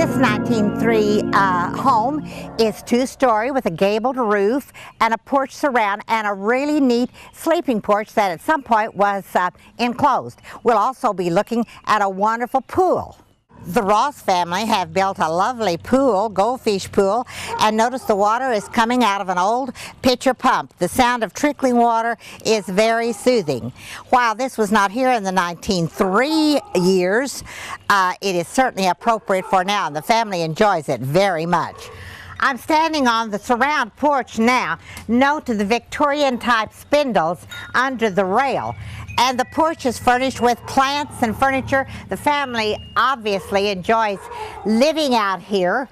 This 1903 home is two-story with a gabled roof and a porch surround and a really neat sleeping porch that at some point was enclosed. We'll also be looking at a wonderful pool. The Ross family have built a lovely pool, goldfish pool, and notice the water is coming out of an old pitcher pump. The sound of trickling water is very soothing. While this was not here in the 1903 years, it is certainly appropriate for now, and the family enjoys it very much. I'm standing on the surround porch now. Note the Victorian type spindles under the rail. And the porch is furnished with plants and furniture. The family obviously enjoys living out here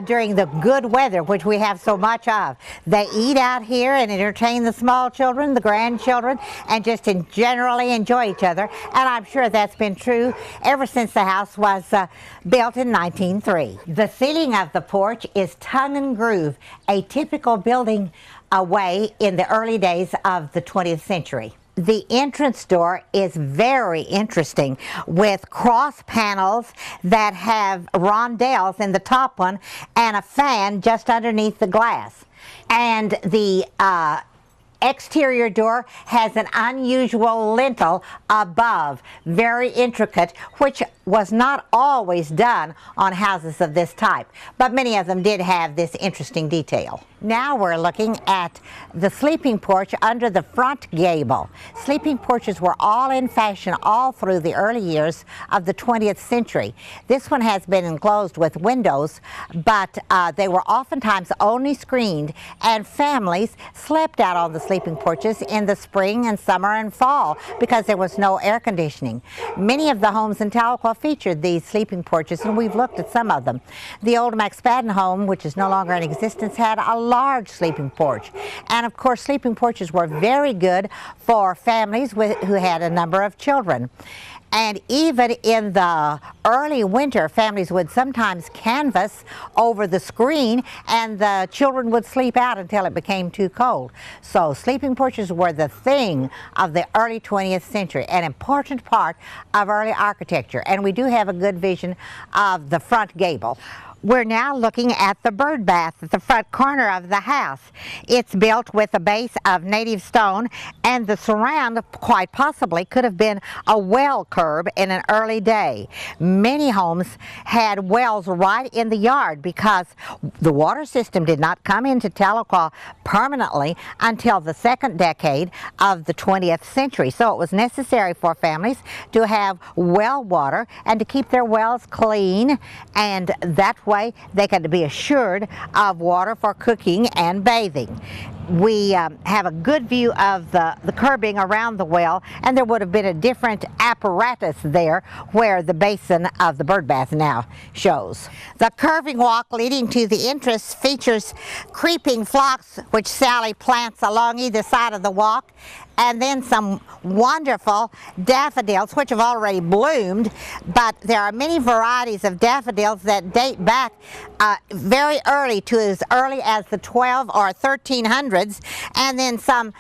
during the good weather, which we have so much of. They eat out here and entertain the small children, the grandchildren, and just generally enjoy each other. And I'm sure that's been true ever since the house was built in 1903. The ceiling of the porch is tongue and groove, a typical building way in the early days of the 20th century. The entrance door is very interesting with cross panels that have rondelles in the top one and a fan just underneath the glass. And the exterior door has an unusual lintel above, very intricate, which was not always done on houses of this type, but many of them did have this interesting detail. Now we're looking at the sleeping porch under the front gable. Sleeping porches were all in fashion all through the early years of the 20th century. This one has been enclosed with windows, but they were oftentimes only screened, and families slept out on the sleeping porches in the spring and summer and fall because there was no air conditioning. Many of the homes in Tahlequah featured these sleeping porches, and we've looked at some of them. The old McSpadden home, which is no longer in existence, had a large sleeping porch. And of course, sleeping porches were very good for families who had a number of children. And even in the early winter, families would sometimes canvas over the screen and the children would sleep out until it became too cold. So sleeping porches were the thing of the early 20th century, an important part of early architecture. And we do have a good vision of the front gable. We're now looking at the bird bath at the front corner of the house. It's built with a base of native stone, and the surround quite possibly could have been a well curb in an early day. Many homes had wells right in the yard because the water system did not come into Tahlequah permanently until the second decade of the 20th century. So it was necessary for families to have well water and to keep their wells clean, and that way they could be assured of water for cooking and bathing. We have a good view of the curbing around the well, and there would have been a different apparatus there where the basin of the bird bath now shows. The curving walk leading to the entrance features creeping phlox, which Sally plants along either side of the walk, and then some wonderful daffodils which have already bloomed, but there are many varieties of daffodils that date back very early, to as early as the 12 or 1300s, and then some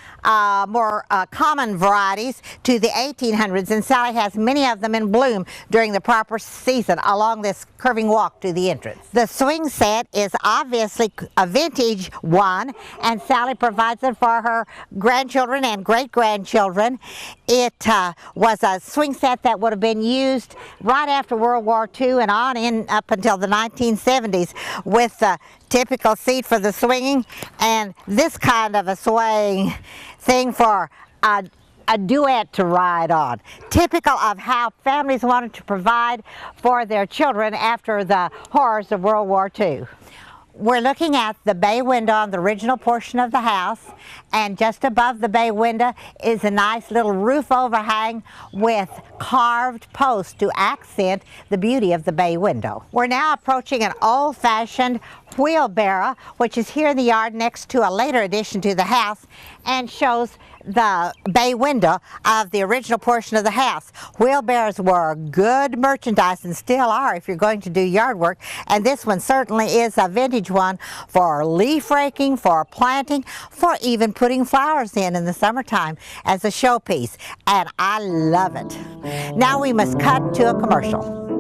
more common varieties to the 1800s, and Sally has many of them in bloom during the proper season along this curving walk to the entrance. The swing set is obviously a vintage one, and Sally provides it for her grandchildren and great-grandchildren. It was a swing set that would have been used right after World War II and on in up until the 1970s, with the typical seat for the swinging and this kind of a swaying thing for a duet to ride on, typical of how families wanted to provide for their children after the horrors of World War II. We're looking at the bay window on the original portion of the house, and just above the bay window is a nice little roof overhang with carved posts to accent the beauty of the bay window. We're now approaching an old-fashioned wheelbarrow, which is here in the yard next to a later addition to the house, and shows the bay window of the original portion of the house. Wheelbarrows were good merchandise and still are if you're going to do yard work, and this one certainly is a vintage one for leaf raking, for planting, for even putting flowers in the summertime as a showpiece, and I love it. Now we must cut to a commercial.